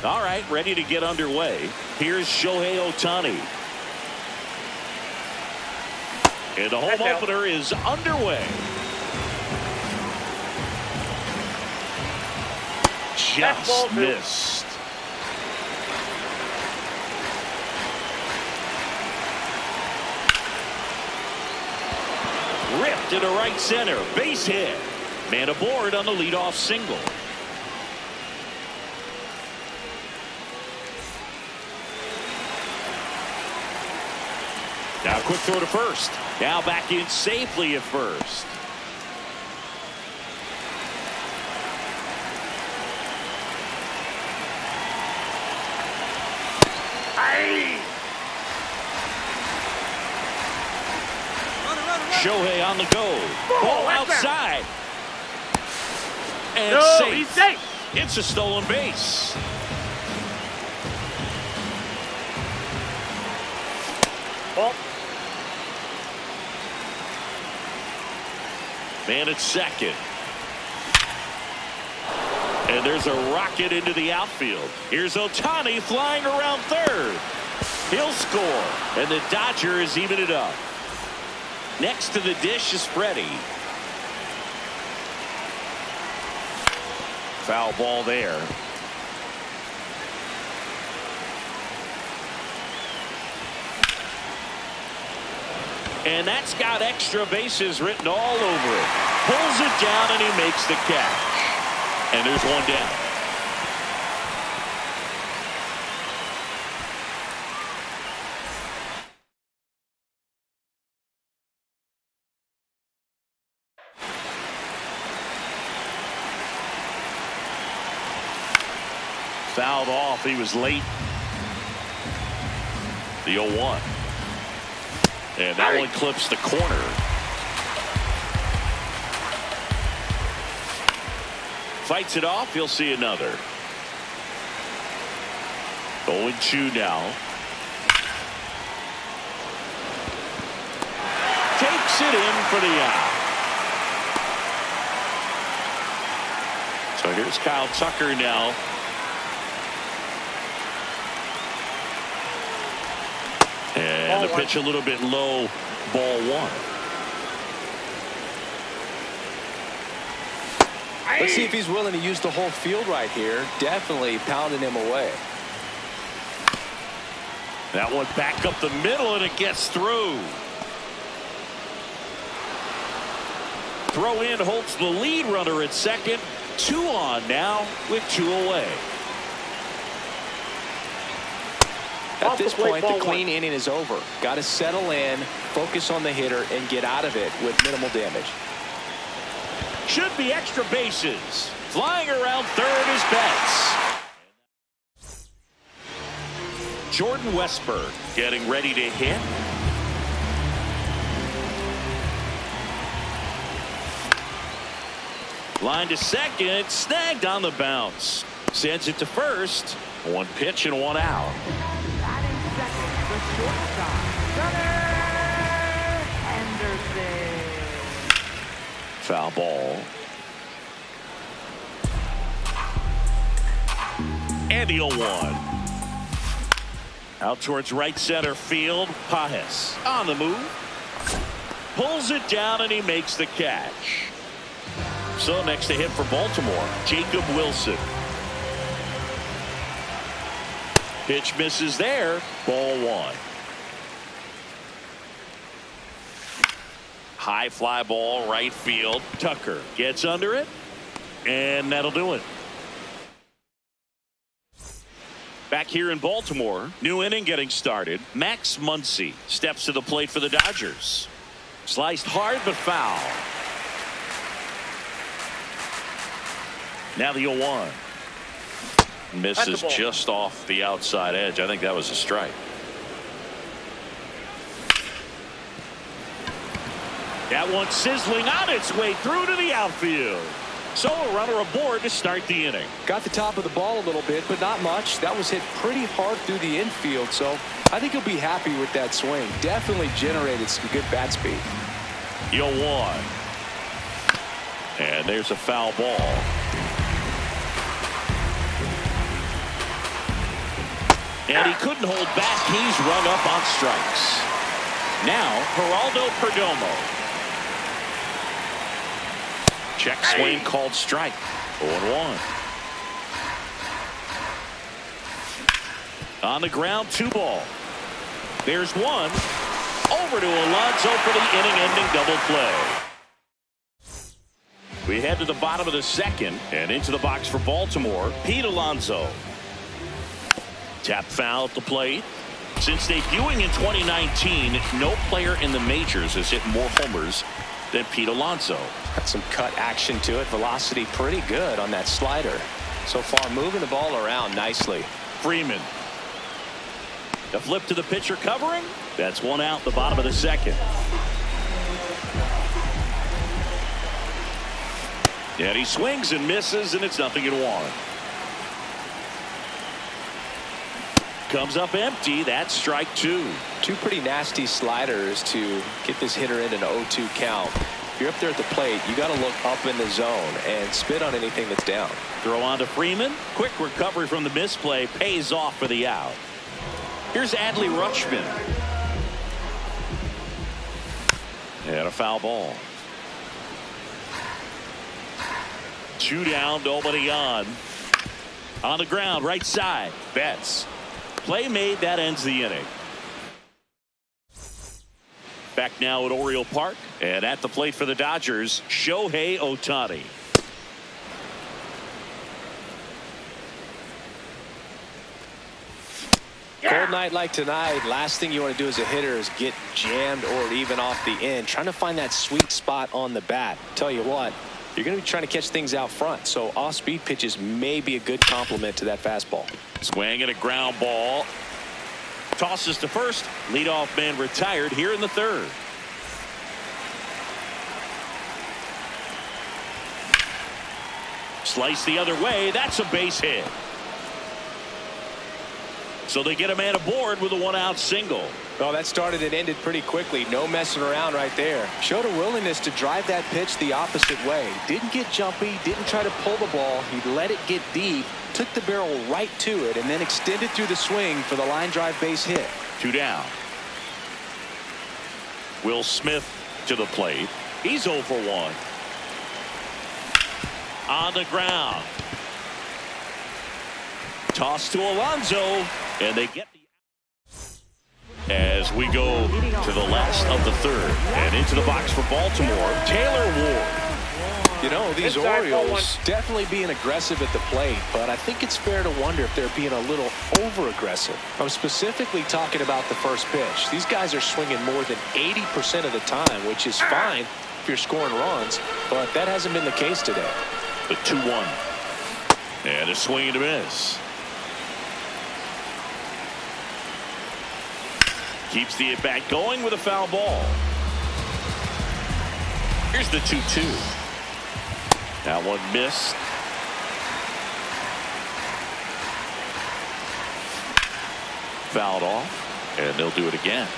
All right, ready to get underway. Here's Shohei Ohtani. And the home opener is underway. Just missed. Ripped into right center. Base hit. Man aboard on the leadoff single. Now quick throw to first. Now back in safely at first. Shohei on the go. Ball outside. And safe. He's safe. It's a stolen base. Ball. Man at second. And there's a rocket into the outfield. Here's Ohtani flying around third. He'll score. And the Dodgers even it up. Next to the dish is Freddie. Foul ball there. And that's got extra bases written all over it. Pulls it down and he makes the catch. And there's one down. Fouled off. He was late. The 0-1. And that one clips the corner. Fights it off. He'll see another. 0-2 now. Takes it in for the out. So here's Kyle Tucker now. And the pitch a little bit low, ball one. Let's see if he's willing to use the whole field right here. Definitely pounding him away. That one back up the middle and it gets through. Throw in Holtz the lead runner at second. 2 on now with 2 away. At this point, the clean inning is over. Got to settle in, focus on the hitter, and get out of it with minimal damage. Should be extra bases. Flying around third is Betts. Jordan Westburg getting ready to hit. Line to second, snagged on the bounce. Sends it to first. 1 pitch and 1 out. Foul ball. And the 0-1. Out towards right center field. Pages on the move. Pulls it down and he makes the catch. So next to hit for Baltimore, Jacob Wilson. Pitch misses there. Ball 1. High fly ball right field. Tucker gets under it. And that'll do it. Back here in Baltimore, new inning getting started. Max Muncy steps to the plate for the Dodgers. Sliced hard but foul. Now the 0-1. Misses just off the outside edge. I think that was a strike. That one sizzling on its way through to the outfield. So a runner aboard to start the inning. Got the top of the ball a little bit, but not much. That was hit pretty hard through the infield, so I think he'll be happy with that swing. Definitely generated some good bat speed. 0-1. And there's a foul ball. And he couldn't hold back. He's rung up on strikes. Now, Geraldo Perdomo. Check swing called strike. 0-1. On the ground, 2-ball. There's one. Over to Alonso for the inning-ending double play. We head to the bottom of the second and into the box for Baltimore, Pete Alonso. Tap foul at the plate. Since debuting in 2019, no player in the majors has hit more homers than Pete Alonso. Got some cut action to it. Velocity pretty good on that slider. So far moving the ball around nicely. Freeman. The flip to the pitcher covering. That's one out the bottom of the second. And he swings and misses, and it's 0-1. Comes up empty. That's strike 2. Two pretty nasty sliders to get this hitter in an 0-2 count. If you're up there at the plate, you got to look up in the zone and spit on anything that's down. Throw on to Freeman. Quick recovery from the misplay pays off for the out. Here's Adley Rutschman. And a foul ball. 2 down, nobody on. On the ground, right side. Betts. Play made, that ends the inning. Back now at Oriole Park. And at the plate for the Dodgers, Shohei Ohtani. Cold night like tonight, last thing you want to do as a hitter is get jammed or even off the end. Trying to find that sweet spot on the bat. Tell you what, you're going to be trying to catch things out front. So off-speed pitches may be a good complement to that fastball. Swing and a ground ball. Tosses to first. Leadoff man retired here in the third. Slice the other way. That's a base hit. So they get a man aboard with a 1-out single. Oh, that started and ended pretty quickly. No messing around right there. Showed a willingness to drive that pitch the opposite way. Didn't get jumpy, didn't try to pull the ball. He let it get deep, took the barrel right to it, and then extended through the swing for the line drive base hit. 2 down. Will Smith to the plate. He's 0 for 1. On the ground. Toss to Alonso, and they get the. As we go to the last of the third and into the box for Baltimore, Taylor Ward. You know, these Orioles definitely being aggressive at the plate, but I think it's fair to wonder if they're being a little over-aggressive. I'm specifically talking about the first pitch. These guys are swinging more than 80% of the time, which is fine if you're scoring runs, but that hasn't been the case today. The 2-1. And a swing and a miss. Keeps the at-bat going with a foul ball. Here's the 2-2. That one missed. Fouled off, and they'll do it again.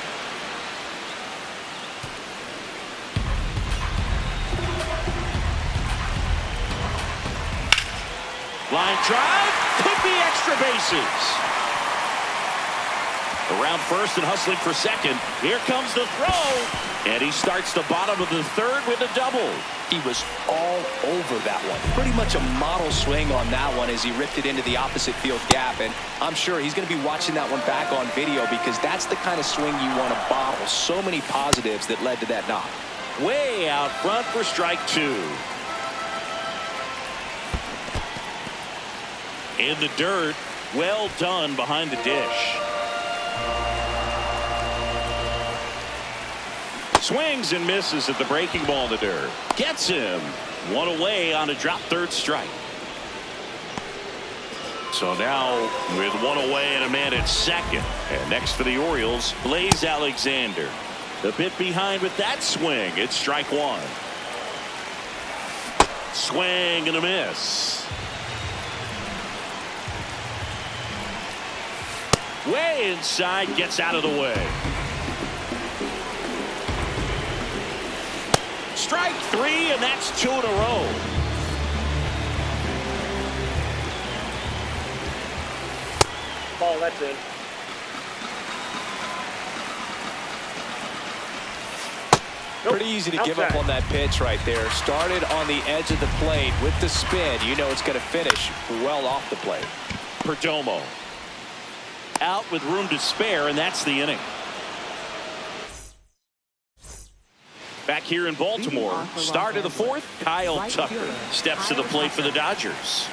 Line drive, could be extra bases. Around first and hustling for second. Here comes the throw. And he starts the bottom of the third with a double. He was all over that one. Pretty much a model swing on that one as he ripped it into the opposite field gap. And I'm sure he's going to be watching that one back on video because that's the kind of swing you want to bottle. So many positives that led to that knock. Way out front for strike 2. In the dirt. Well done behind the dish. Swings and misses at the breaking ball in the dirt. Gets him. One away on a drop third strike. So now with one away and a man at second. And next for the Orioles, Blaze Alexander. The bit behind with that swing. It's strike 1. Swing and a miss. Way inside, gets out of the way. Strike 3, and that's 2 in a row. Ball, that's in. Pretty easy to give up on that pitch right there. Started on the edge of the plate with the spin. You know it's going to finish well off the plate. Perdomo out with room to spare, and that's the inning. Back here in Baltimore, start of the fourth, Kyle Tucker steps to the plate for the Dodgers.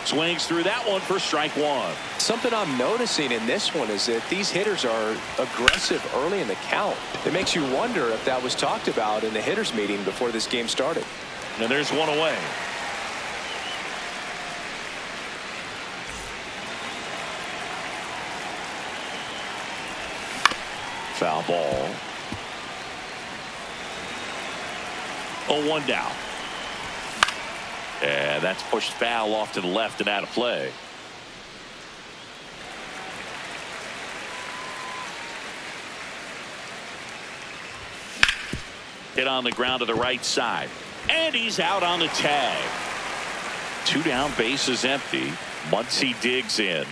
Swings through that one for strike one. Something I'm noticing in this one is that these hitters are aggressive early in the count. It makes you wonder if that was talked about in the hitters meeting before this game started. And there's one away. Foul ball. 0-1 down. And that's pushed foul off to the left and out of play. Hit on the ground to the right side. And he's out on the tag. 2 down, bases empty. Muncy digs in.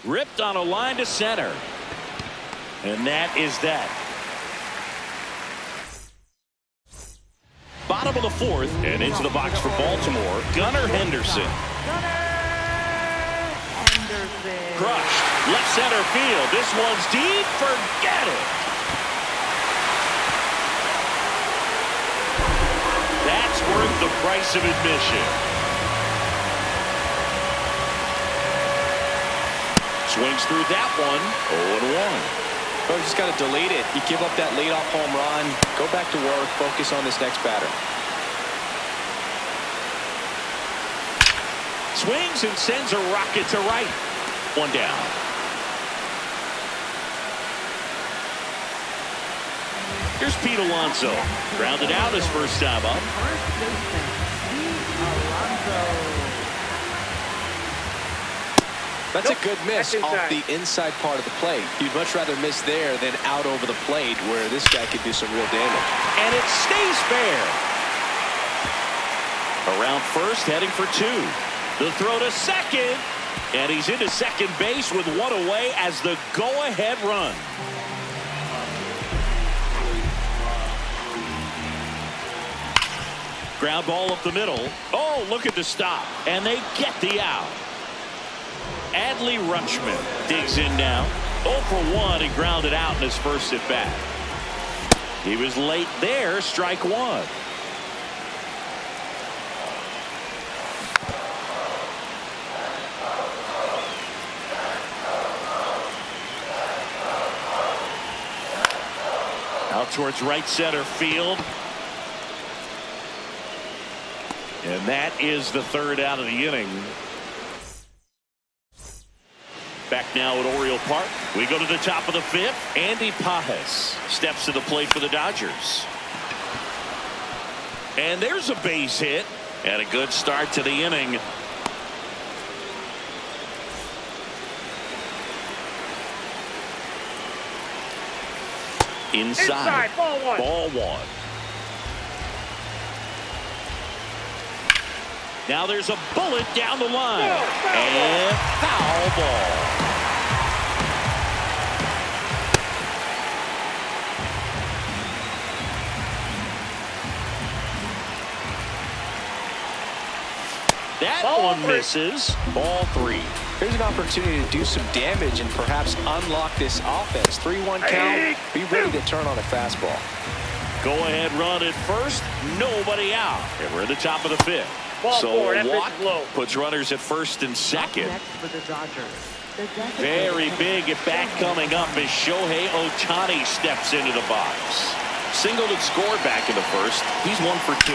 Ripped on a line to center. And that is that. Bottom of the fourth, and into the box for Baltimore, Gunnar Henderson. Crushed. Left center field. This one's deep. Forget it. That's worth the price of admission. Swings through that one. 0-1. Oh, just got to delete it. You give up that leadoff home run. Go back to work. Focus on this next batter. Swings and sends a rocket to right. 1 down. Here's Pete Alonso. Grounded out his first time up. That's a good miss off the inside part of the plate. You'd much rather miss there than out over the plate where this guy could do some real damage. And it stays fair. Around first, heading for 2. The throw to second. And he's into second base with 1 away as the go-ahead run. Ground ball up the middle. Oh, look at the stop. And they get the out. Adley Rutschman digs in now. 0 for 1 and grounded out in his first at bat. He was late there. Strike 1. Out towards right center field. And that is the third out of the inning. Back now at Oriole Park. We go to the top of the fifth. Andy Pages steps to the plate for the Dodgers. And there's a base hit. And a good start to the inning. Inside. Ball 1. Ball 1. Now there's a bullet down the line. And foul ball. That one misses. Ball 3. Here's an opportunity to do some damage and perhaps unlock this offense. 3-1 count. Be ready to turn on a fastball. Go ahead run at first. Nobody out. And we're at the top of the fifth. So Watt puts runners at first and second. Very big at bat coming up as Shohei Ohtani steps into the box. Singled and scored back in the first. He's 1 for 2.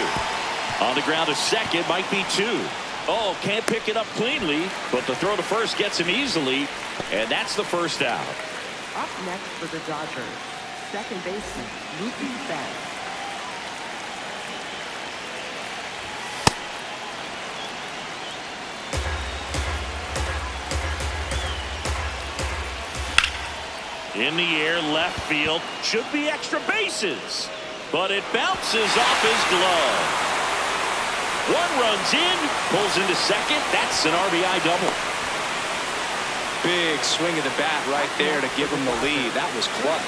On the ground to second, might be 2. Oh, can't pick it up cleanly, but the throw to first gets him easily, and that's the first out. Up next for the Dodgers, second baseman Mookie Betts. In the air, left field, should be extra bases, but it bounces off his glove. 1 runs in, pulls into second. That's an RBI double. big swing of the bat right there to give him the lead. That was clutch.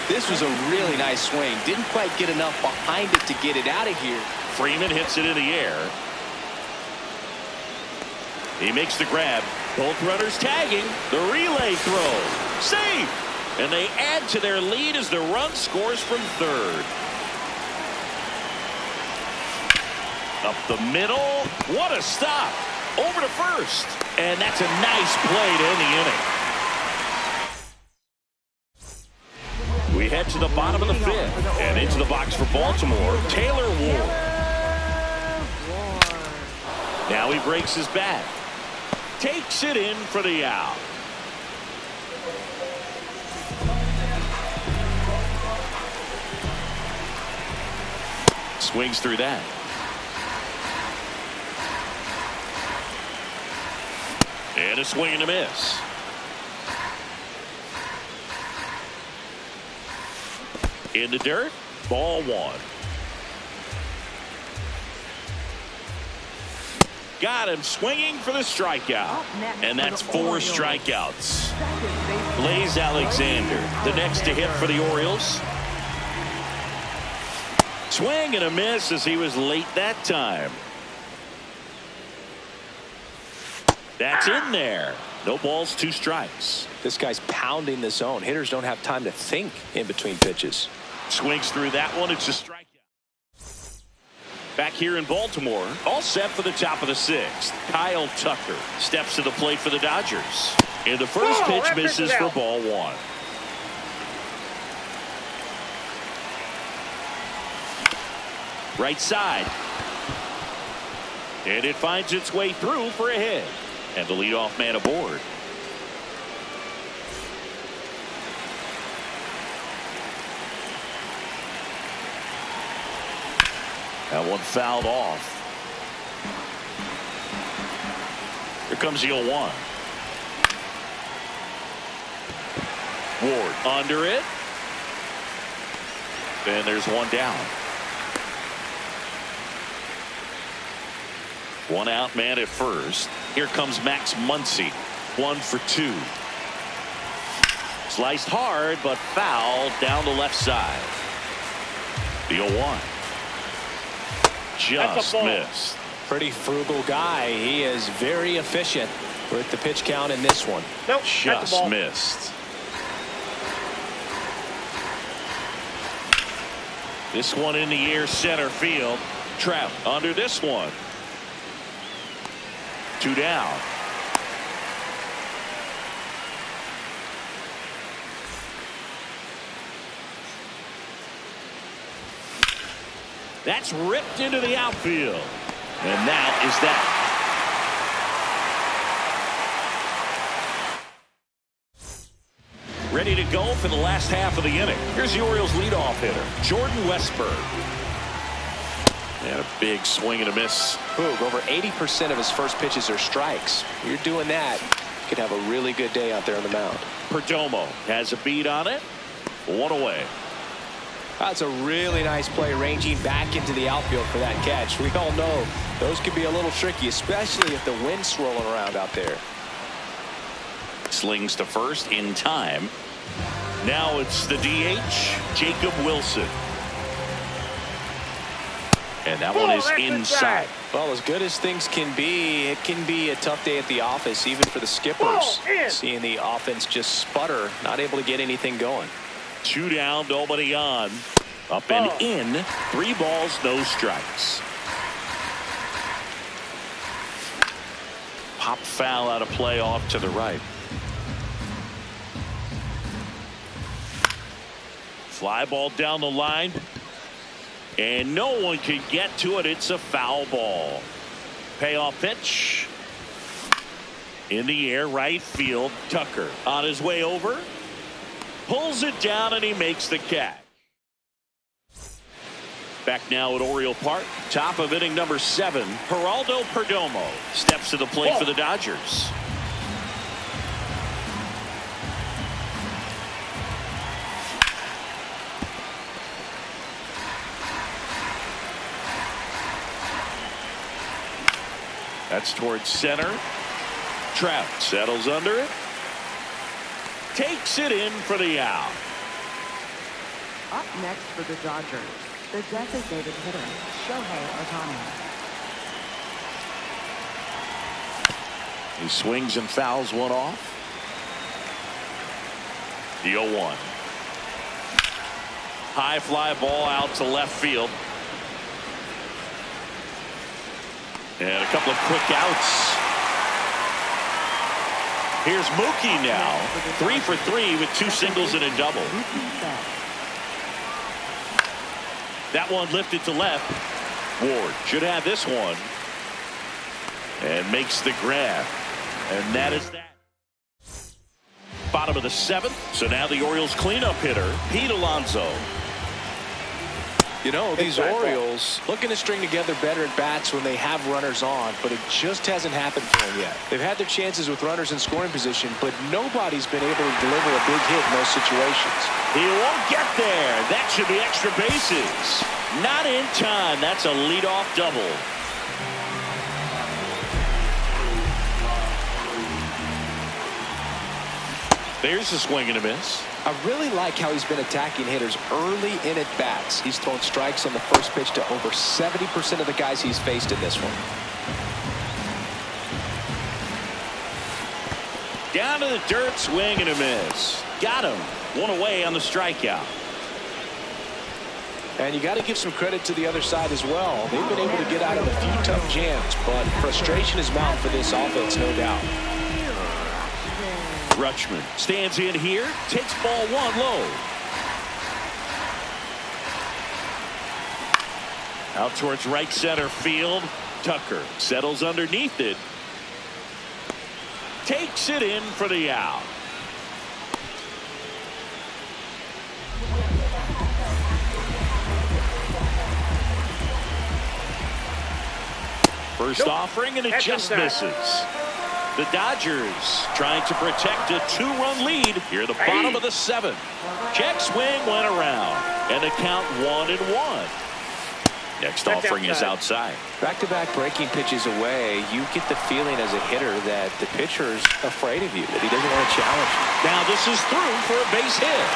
This was a really nice swing. Didn't quite get enough behind it to get it out of here. Freeman hits it in the air. He makes the grab. Both runners tagging. The relay throw. Safe. And they add to their lead as the run scores from third. Up the middle. What a stop. Over to first. And that's a nice play to end the inning. We head to the bottom of the fifth. And into the box for Baltimore, Taylor Ward. Now he breaks his bat. Takes it in for the out. Swings through that. And a swing and a miss. In the dirt, ball one. Got him swinging for the strikeout. And that's 4 strikeouts. Blaze Alexander, the next to hit for the Orioles. Swing and a miss as he was late that time. That's in there. No balls, 2 strikes. This guy's pounding the zone. Hitters don't have time to think in between pitches. Swings through that one. It's a strikeout. Back here in Baltimore, all set for the top of the 6th. Kyle Tucker steps to the plate for the Dodgers. And the first pitch misses for ball 1. Right side. And it finds its way through for a hit. And the leadoff man aboard. That one fouled off. Here comes the 0-1. Ward under it. And there's one down. One out man at first. Here comes Max Muncy. 1 for 2. Sliced hard, but foul down the left side. The 0-1. Just missed. Pretty frugal guy. He is very efficient with the pitch count in this one. Nope, just missed. This one in the air, center field. Trout under this one. 2 down. That's ripped into the outfield. And that is that. Ready to go for the last half of the inning. Here's the Orioles leadoff hitter, Jordan Westburg. And a big swing and a miss. Boog, over 80% of his first pitches are strikes. You're doing that, you could have a really good day out there on the mound. Perdomo has a beat on it. 1 away. That's a really nice play, ranging back into the outfield for that catch. We all know those can be a little tricky, especially if the wind's swirling around out there. Slings to first in time. Now it's the DH, Jacob Wilson. And that one is inside. Well, as good as things can be, it can be a tough day at the office, even for the skippers. Seeing the offense just sputter, not able to get anything going. 2 down, nobody on. Up and in. 3 balls, no strikes. Pop foul out of play off to the right. Fly ball down the line. And no one can get to it. It's a foul ball. Payoff pitch. In the air, right field. Tucker on his way over. Pulls it down and he makes the catch. Back now at Oriole Park. Top of inning number 7. Geraldo Perdomo steps to the plate for the Dodgers. That's towards center. Trout settles under it. Takes it in for the out. Up next for the Dodgers, the designated hitter, Shohei Ohtani. He swings and fouls one off. The 0-1. High fly ball out to left field. And a couple of quick outs. Here's Mookie now. 3 for 3 with 2 singles and a double. That one lifted to left. Ward should have this one. And makes the grab. And that is that. Bottom of the 7th. So now the Orioles cleanup hitter, Pete Alonso. You know, these Orioles looking to string together better at bats when they have runners on, but it just hasn't happened for them yet. They've had their chances with runners in scoring position, but nobody's been able to deliver a big hit in those situations. He won't get there. That should be extra bases. Not in time. That's a leadoff double. There's a swing and a miss. I really like how he's been attacking hitters early in at bats. He's thrown strikes on the first pitch to over 70% of the guys he's faced in this one. Down to the dirt, swing and a miss. Got him. One away on the strikeout. And you got to give some credit to the other side as well. They've been able to get out of a few tough jams, but frustration is mounting for this offense, no doubt. Rutschman stands in here, takes ball 1 low. Out towards right center field. Tucker settles underneath it. Takes it in for the out. First offering and it just misses. The Dodgers trying to protect a 2-run lead here at the bottom of the 7th. Check swing went around and the count 1-1. Next offering is outside. Back-to-back breaking pitches away, you get the feeling as a hitter that the pitcher's afraid of you, that he doesn't want to challenge you. Now this is through for a base hit.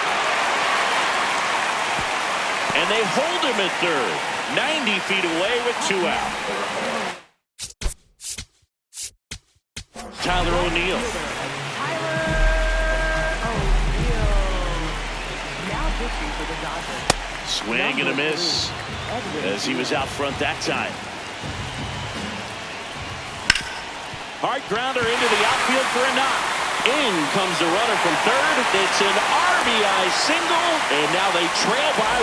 And they hold him at third. 90 feet away with 2 out. Tyler O'Neill. Swing and a miss as he was out front that time. Hard grounder into the outfield for a knock. In comes the runner from third. It's an RBI single, and now they trail by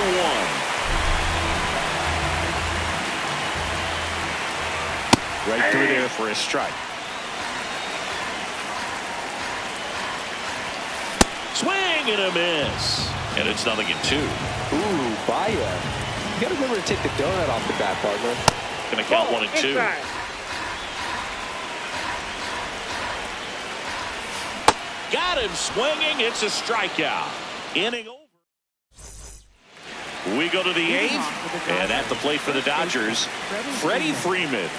1. Right through there for a strike. Swing and a miss. And it's 0-2. Ooh, Baez. You got to remember to take the donut off the bat, partner. Going to count 1 and 2. Got him swinging. It's a strikeout. Inning over. We go to the 8th. And at the plate for the Dodgers, Freddie Freeman.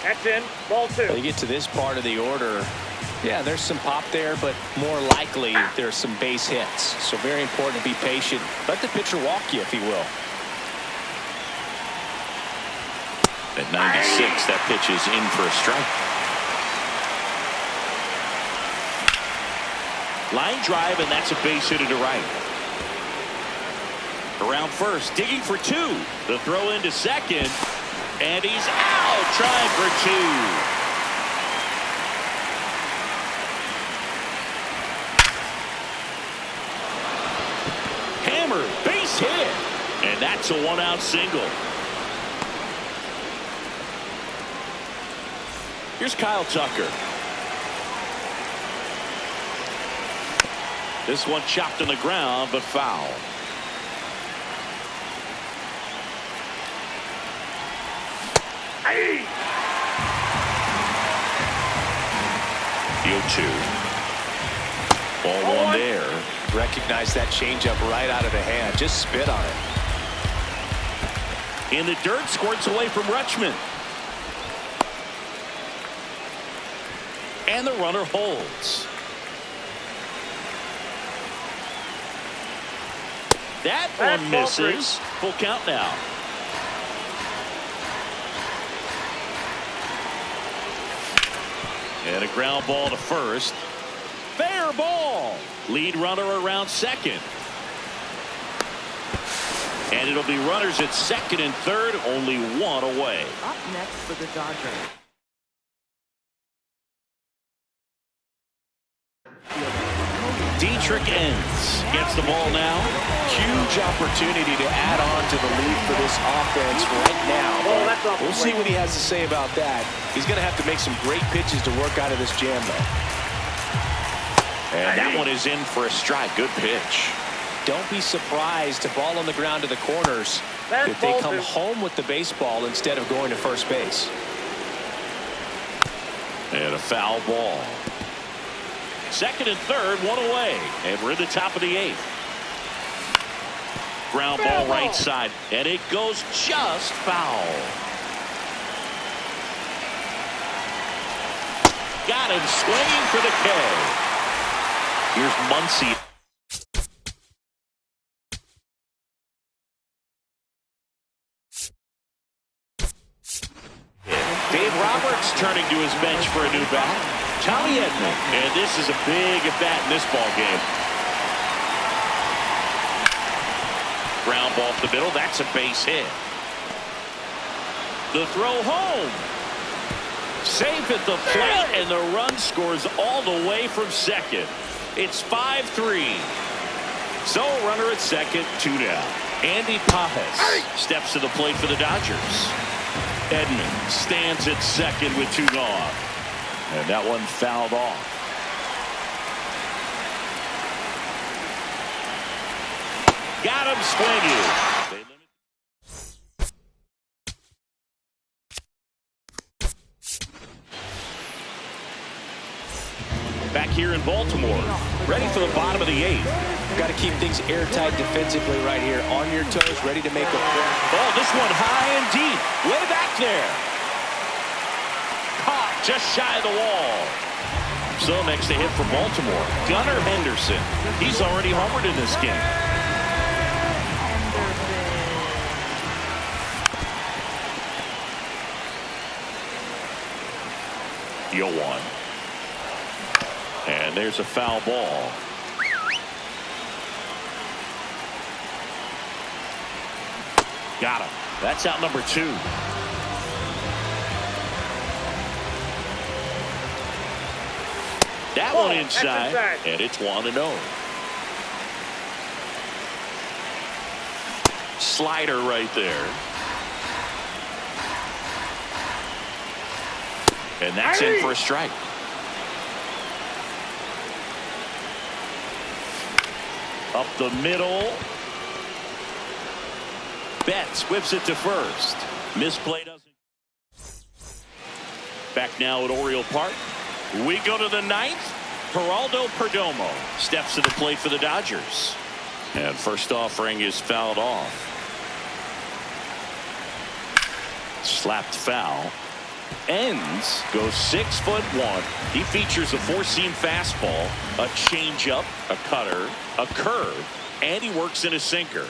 That's in. Ball 2. You get to this part of the order. Yeah, there's some pop there, but more likely there's some base hits. So very important to be patient. Let the pitcher walk you, if he will. At 96, that pitch is in for a strike. Line drive, and that's a base hit to right. Around first, digging for 2. The throw into second. And he's out, trying for 2. Hammer, base hit. And that's a 1-out single. Here's Kyle Tucker. This one chopped on the ground, but foul. The 0-2. Ball 1 there. Recognize that changeup right out of the hand. Just spit on it. In the dirt, squirts away from Rutschman. And the runner holds. That one misses. Full count now. And a ground ball to first. Fair ball. Lead runner around second. And it'll be runners at second and third, only one away. Up next for the Dodgers. Dietrich Ends gets the ball now. Huge opportunity to add on to the lead for this offense right now. But we'll see what he has to say about that. He's going to have to make some great pitches to work out of this jam, though. And that one is in for a strike. Good pitch. Don't be surprised to ball on the ground to the corners if they come home with the baseball instead of going to first base. And a foul ball. Second and third, one away. And we're in the top of the eighth. Ground ball right side. And it goes just foul. Got him swinging for the K. Here's Muncy. Dave Roberts turning to his bench for a new bat. Tommy Edman. And this is a big at-bat in this ball game. Ground ball up the middle. That's a base hit. The throw home. Safe at the plate, and the run scores all the way from second. It's 5-3. So runner at second, 2 down. Andy Pages steps to the plate for the Dodgers. Edman stands at second with 2 gone. And that one fouled off. Got him swinging. Back here in Baltimore, ready for the bottom of the 8th. Got to keep things airtight defensively right here. On your toes, ready to make a play. Oh, this one high and deep. Way back there. Caught just shy of the wall. So next to hit for Baltimore, Gunnar Henderson. He's already homered in this game. The 0-1. And there's a foul ball. Got him. That's out number 2. That one inside, and it's 1-0. Slider right there. And that's in for a strike. Up the middle. Betts whips it to first. Misplay doesn't. Back now at Oriole Park. We go to the 9th. Geraldo Perdomo steps to the plate for the Dodgers. And first offering is fouled off. Slapped foul. Ends goes 6'1". He features a 4-seam fastball, a changeup, a cutter, a curve, and he works in a sinker.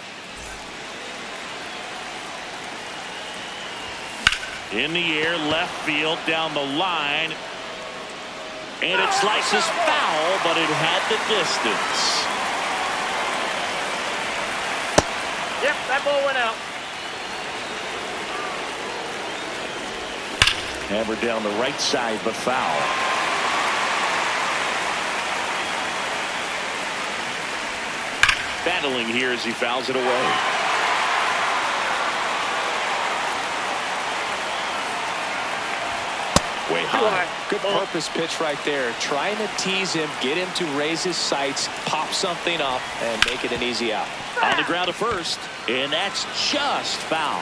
In the air, left field, down the line. And it slices foul, but it had the distance. Yep, that ball went out. Hammered down the right side, but foul. Battling here as he fouls it away. Way high. Good purpose pitch right there. Trying to tease him, get him to raise his sights, pop something up, and make it an easy out. On the ground to first, and that's just foul.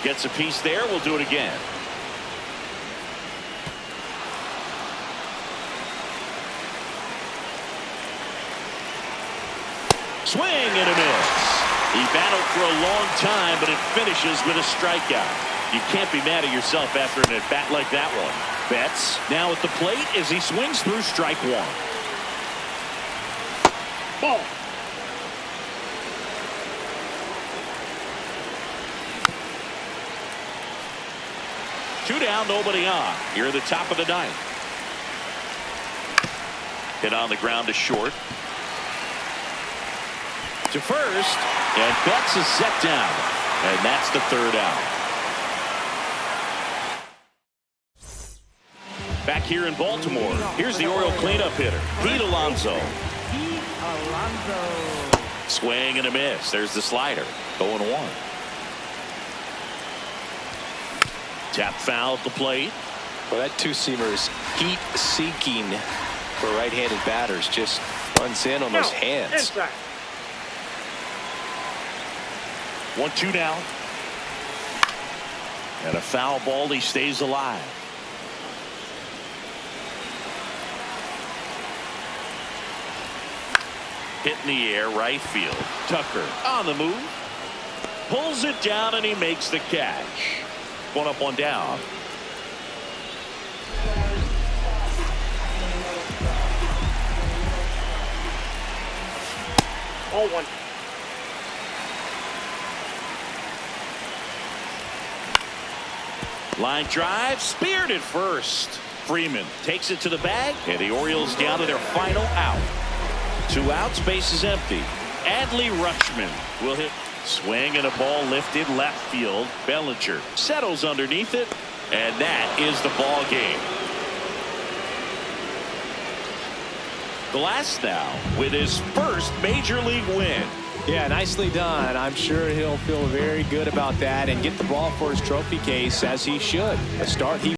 Gets a piece there. We'll do it again. Swing and a miss. He battled for a long time, but it finishes with a strikeout. You can't be mad at yourself after an at-bat like that one. Betts now at the plate as he swings through strike one. Ball. Two down, nobody on. Here at the top of the ninth. Hit on the ground to short. To first. And Betts is set down. And that's the third out. Back here in Baltimore, here's the Oriole cleanup hitter, Pete Alonso. Pete Alonso. Swing and a miss. There's the slider. 0-1. Tap foul at the plate. Well, that two-seamer is heat-seeking for right-handed batters. Just runs in on those hands. Inside. 1-2 now. And a foul ball. He stays alive. Hit in the air, right field. Tucker on the move. Pulls it down and he makes the catch. One up, one down. Oh, one. Line drive, speared at first. Freeman takes it to the bag, and the Orioles down to their final out. 2 outs, base is empty. Adley Rutschman will hit. Swing and a ball lifted left field. Bellinger settles underneath it, and that is the ball game. Glass now with his first major league win. Yeah, nicely done. I'm sure he'll feel very good about that and get the ball for his trophy case, as he should. A start he